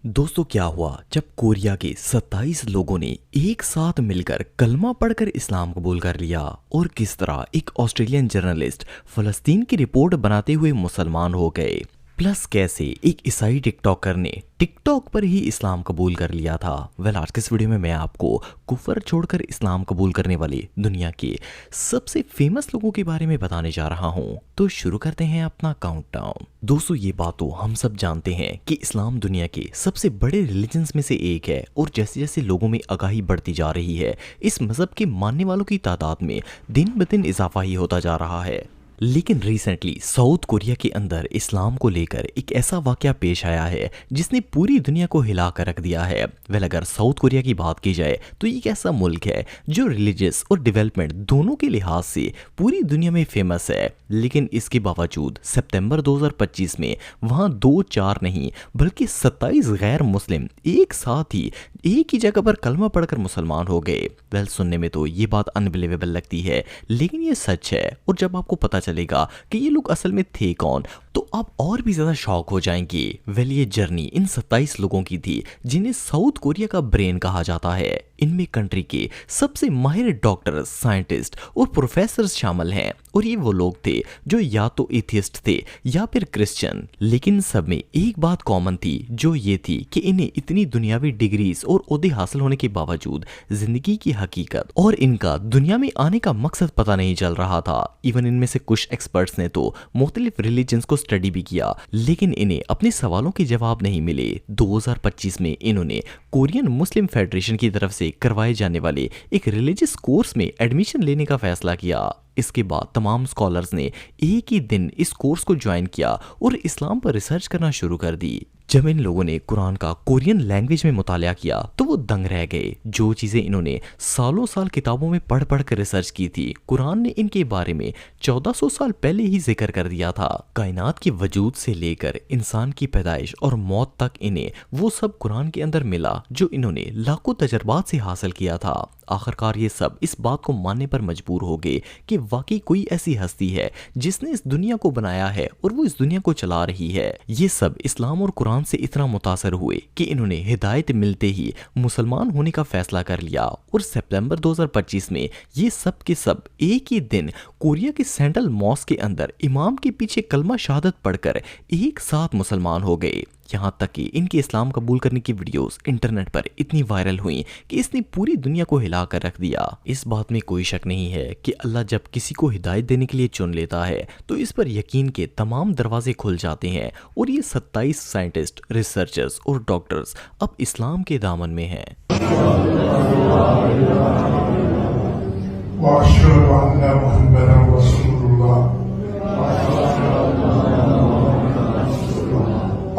दोस्तों क्या हुआ जब कोरिया के 27 लोगों ने एक साथ मिलकर कलमा पढ़कर इस्लाम कबूल कर लिया और किस तरह एक ऑस्ट्रेलियन जर्नलिस्ट फलस्तीन की रिपोर्ट बनाते हुए मुसलमान हो गए। प्लस कैसे एक ईसाई टिकटॉकर ने टिकटॉक पर ही इस्लाम कबूल कर लिया था। आज के इस वीडियो में मैं आपको कुफर छोड़कर इस्लाम कबूल करने वाले दुनिया के सबसे फेमस लोगों के बारे में बताने जा रहा हूं। तो शुरू करते हैं अपना काउंटडाउन। दोस्तों ये बात तो हम सब जानते हैं कि इस्लाम दुनिया के सबसे बड़े रिलीजन्स में से एक है और जैसे जैसे लोगों में आगाही बढ़ती जा रही है, इस मजहब के मानने वालों की तादाद में दिन ब दिन इजाफा ही होता जा रहा है। लेकिन रिसेंटली साउथ कोरिया के अंदर इस्लाम को लेकर एक ऐसा वाकया पेश आया है जिसने पूरी दुनिया को हिला कर रख दिया है। अगर साउथ कोरिया की बात की जाए तो ये एक ऐसा मुल्क है जो रिलीजियस और डेवलपमेंट दोनों के लिहाज से पूरी दुनिया में फेमस है। लेकिन इसके बावजूद सितंबर 2025 में वहां 2-4 नहीं बल्कि 27 गैर मुस्लिम एक साथ ही एक ही जगह पर कलमा पढ़कर मुसलमान हो गए। सुनने में तो ये बात अनबिलीवेबल लगती है, लेकिन ये सच है। और जब आपको पता चलेगा कि ये लोग असल में थे कौन, तो आप और भी ज्यादा शॉक हो जाएंगे। ये जर्नी इन 27 लोगों की थी जिन्हें साउथ कोरिया का ब्रेन कहा जाता है। इनमें कंट्री के सबसे माहिर डॉक्टर, साइंटिस्ट और प्रोफेसर शामिल हैं और ये वो लोग थे जो या तो एथियस्ट थे या फिर क्रिश्चियन। लेकिन सब में एक बात कॉमन थी, जो ये थी कि इन्हें इतनी दुनियावी डिग्रीज और ओहदे हासिल होने के बावजूद जिंदगी की हकीकत और इनका दुनिया में आने का मकसद पता नहीं चल रहा था। इवन इनमें से कुछ एक्सपर्ट्स ने तो मुख्तलिफ रिलीजन्स को स्टडी भी किया, लेकिन इन्हें अपने सवालों के जवाब नहीं मिले। 2025 में इन्होंने कोरियन मुस्लिम फेडरेशन की तरफ से करवाए जाने वाले एक रिलीजियस कोर्स में एडमिशन लेने का फैसला किया। इसके बाद तमाम स्कॉलर्स ने एक ही दिन इस कोर्स को ज्वाइन किया और इस्लाम पर रिसर्च करना शुरू कर दी। जब इन लोगों ने कुरान का कोरियन लैंग्वेज में मुतालिया किया तो वो दंग रह गए। जो चीजें इन्होंने सालों साल किताबों में पढ़ पढ़ कर रिसर्च की थी, कुरान ने इनके बारे में 1400 साल पहले ही जिक्र कर दिया था। कायनात के वजूद से लेकर इंसान की पैदाइश और मौत तक इन्हें वो सब कुरान के अंदर मिला जो इन्होंने लाखों तजर्बात से हासिल किया था। आखिरकार ये सब इस बात को मानने पर मजबूर हो गए कि वाकई कोई ऐसी हस्ती है जिसने इस दुनिया को बनाया है और वो इस दुनिया को चला रही है। ये सब इस्लाम और कुरान से इतना मुतासर हुए कि इन्होंने हिदायत मिलते ही मुसलमान होने का फैसला कर लिया और सितंबर 2025 में ये सब के सब एक ही दिन कोरिया के सेंट्रल मॉस्क के अंदर इमाम के पीछे कलमा शहादत पढ़कर एक साथ मुसलमान हो गए। यहाँ तक कि इनके इस्लाम कबूल करने की वीडियोस इंटरनेट पर इतनी वायरल हुई कि इसने पूरी दुनिया को हिला कर रख दिया। इस बात में कोई शक नहीं है कि अल्लाह जब किसी को हिदायत देने के लिए चुन लेता है तो इस पर यकीन के तमाम दरवाजे खुल जाते हैं और ये 27 साइंटिस्ट, रिसर्चर्स और डॉक्टर्स अब इस्लाम के दामन में हैं।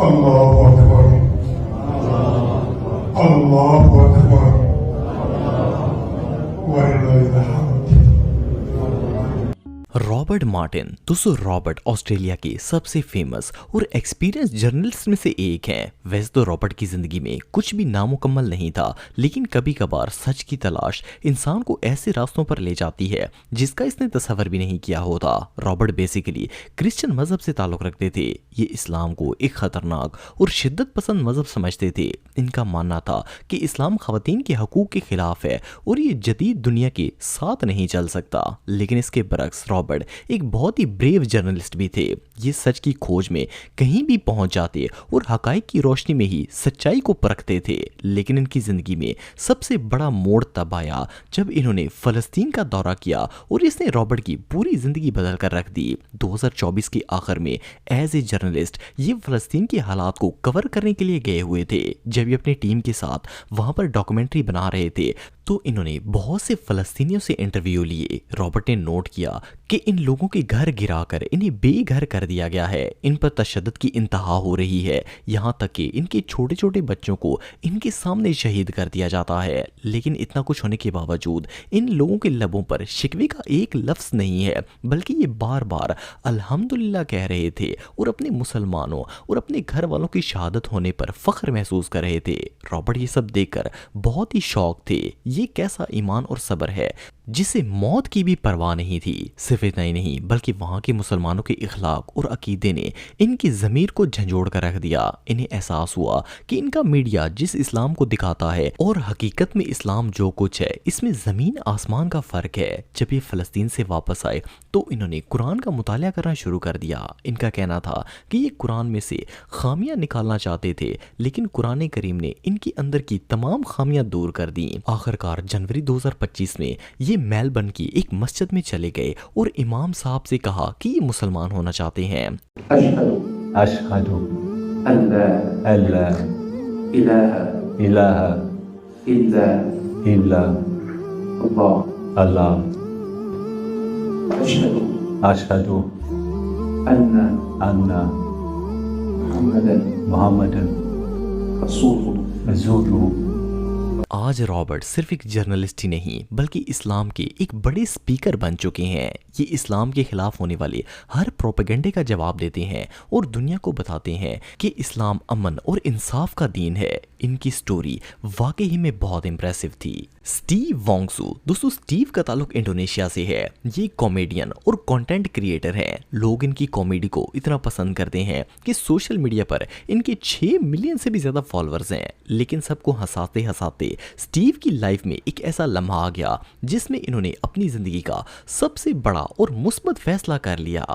अल्लाहु अकबर, अल्लाहु अकबर, वलिल्लाहिल हम्द। Robert Martin. दोस्तों रॉबर्ट ऑस्ट्रेलिया के सबसे फेमस और एक्सपीरियंस जर्नलिस्ट में से एक हैं। वैसे तो रॉबर्ट की जिंदगी में कुछ भी नामुकम्मल नहीं था, लेकिन कभी कभार सच की तलाश इंसान को ऐसे रास्तों पर ले जाती है जिसका इसने तसव्वुर भी नहीं किया होता। रॉबर्ट बेसिकली क्रिश्चियन मजहब से ताल्लुक रखते थे। ये इस्लाम को एक खतरनाक और शिद्दत पसंद मजहब समझते थे। इनका मानना था कि इस्लाम खवातीन के हकूक के खिलाफ है और ये जदीद दुनिया के साथ नहीं चल सकता। लेकिन इसके बरक्स रॉबर्ट एक बहुत ही ब्रेव जर्नलिस्ट भी थे। ये सच की खोज में कहीं भी पहुंच जाते और हकाइक की रोशनी में ही सच्चाई को परखते थे। लेकिन इनकी जिंदगी में सबसे बड़ा मोड़ तब आया जब इन्होंने फलस्तीन का दौरा किया और इसने रॉबर्ट की पूरी जिंदगी बदल कर रख दी। 2024 के आखिर में एज ए जर्नलिस्ट ये फलस्तीन के हालात को कवर करने के लिए गए हुए थे। जब ये अपनी टीम के साथ वहां पर डॉक्यूमेंट्री बना रहे थे तो इन्होंने बहुत से फलस्तीनियों से इंटरव्यू लिए। रॉबर्ट ने नोट किया कि इन लोगों के घर गिराकर इन्हें बेघर कर दिया गया है। इन पर तशद्दुद की इंतहा हो रही है, यहाँ तक कि इनके छोटे छोटे बच्चों को इनके सामने शहीद कर दिया जाता है। लेकिन इतना कुछ होने के बावजूद इन लोगों के लबों पर शिकवे का एक लफ्ज नहीं है, बल्कि ये बार बार अल्हम्दुलिल्लाह कह रहे थे और अपने मुसलमानों और अपने घर वालों की शहादत होने पर फख्र महसूस कर रहे थे। रॉबर्ट ये सब देखकर बहुत ही शौक थे। ये कैसा ईमान और सब्र है जिसे मौत की भी परवाह नहीं थी। सिर्फ इतना ही नहीं बल्कि वहाँ के मुसलमानों के इखलाक और अकीदे ने इनकी ज़मीर को झंझोड़ कर रख दिया। इन्हें एहसास हुआ कि इनका मीडिया जिस इस्लाम को दिखाता है और हकीकत में इस्लाम जो कुछ है इसमें ज़मीन आसमान का फ़र्क है। जब ये फ़लस्तीन से वापस आए तो इन्होंने कुरान का मुताला करना शुरू कर दिया। इनका कहना था कि ये कुरान में से खामियां निकालना चाहते थे, लेकिन कुरान करीम ने इनके अंदर की तमाम खामियां दूर कर दी। आखिरकार जनवरी 2025 में ये मेलबर्न की एक मस्जिद में चले गए और इमाम साहब से कहा कि ये मुसलमान होना चाहते हैं। अशहदु अल्ला इलाहा इल्ला अल्लाह अशहदु अन्ना मुहम्मदन रसूलुल्लाह। आज रॉबर्ट सिर्फ एक जर्नलिस्ट ही नहीं बल्कि इस्लाम के एक बड़े स्पीकर बन चुके हैं। ये इस्लाम के खिलाफ होने वाले हर प्रोपेगेंडे का जवाब देते हैं और दुनिया को बताते हैं कि इस्लाम अमन और इंसाफ का दीन है। इनकी स्टोरी वाकई ही में बहुत इंप्रेसिव थी। स्टीव वोंगसू, दोस्तों स्टीव का ताल्लुक इंडोनेशिया से है। ये कॉमेडियन और कंटेंट क्रिएटर हैं। लोग इनकी कॉमेडी को इतना पसंद करते हैं कि सोशल मीडिया पर इनके 6 मिलियन से भी ज्यादा फॉलोअर्स हैं। लेकिन सबको हंसाते हंसाते स्टीव की लाइफ में एक ऐसा लम्हा आ गया जिसमें इन्होंने अपनी जिंदगी का सबसे बड़ा और मुस्बत फैसला कर लिया।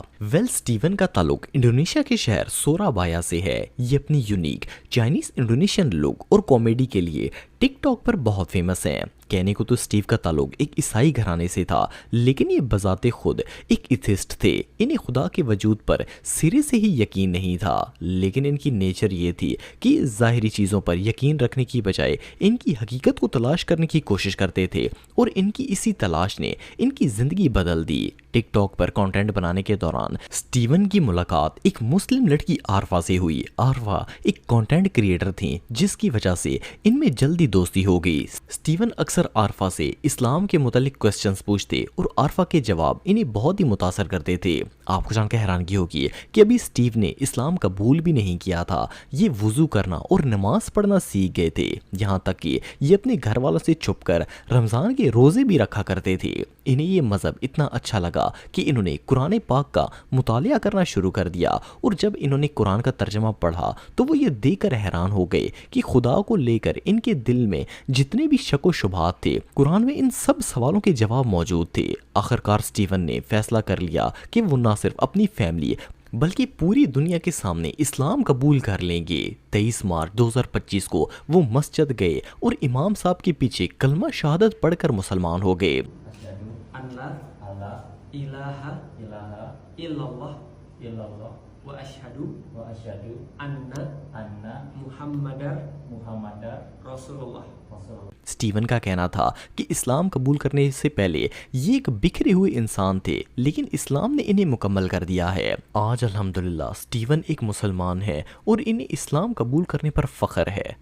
स्टीवन का ताल्लुक इंडोनेशिया के शहर सोराबाया से है। ये अपनी यूनिक चाइनीज इंडोनेशियन लुक और कॉमेडी के लिए टिकटॉक पर बहुत फेमस हैं। कहने को तो स्टीव का ताल्लुक एक ईसाई घराने से था, लेकिन ये बजाते खुद एक एथिस्ट थे। इन्हें खुदा के वजूद पर सिरे से ही यकीन नहीं था, लेकिन इनकी नेचर ये थी कि ज़ाहिरी चीज़ों पर यकीन रखने की बजाय इनकी हकीकत को तलाश करने की कोशिश करते थे और इनकी इसी तलाश ने इनकी ज़िंदगी बदल दी। टिकटॉक पर कंटेंट बनाने के दौरान स्टीवन की मुलाकात एक मुस्लिम लड़की आरफा से हुई। आरफा एक कंटेंट क्रिएटर थी जिसकी वजह से इनमें जल्दी दोस्ती हो गई। स्टीवन अक्सर आरफा से इस्लाम के मुतालिक क्वेश्चंस पूछते और आरफा के जवाब इन्हें बहुत ही मुतासर करते थे। आपको जानकर हैरानगी होगी कि अभी स्टीव ने इस्लाम कबूल भी नहीं किया था। ये वुजू करना और नमाज पढ़ना सीख गए थे, यहाँ तक कि ये अपने घर वालों से छुपकर रमज़ान के रोज़े भी रखा करते थे। इन्हें ये मज़हब इतना अच्छा लगा कि इन्होंने कुरान पाक का मुतालिया करना शुरू कर दिया और जब इन्होंने कुरान का तर्जमा पढ़ा तो वो ये देखकर हैरान हो गए कि खुदा को लेकर इनके दिल में जितने भी शक व शुबहात थे, कुरान में इन सब सवालों के जवाब मौजूद थे। आखिरकार स्टीवन ने फैसला कर लिया कि वो ना सिर्फ अपनी फैमिली बल्कि पूरी दुनिया के सामने इस्लाम कबूल कर लेंगे। 23 मार्च 2025 को वो मस्जिद गए और इमाम साहब के पीछे कलमा शहादत पढ़कर मुसलमान हो गए। इलाहा इल्लल्लाह व अशहदु अन्ना मुहम्मदर रसूलुल्लाह। स्टीवन का कहना था कि इस्लाम कबूल करने से पहले ये एक बिखरे हुए इंसान थे, लेकिन इस्लाम ने इन्हें मुकम्मल कर दिया है। आज अल्हम्दुलिल्लाह स्टीवन एक मुसलमान है और इन्हें इस्लाम कबूल करने पर फख्र है।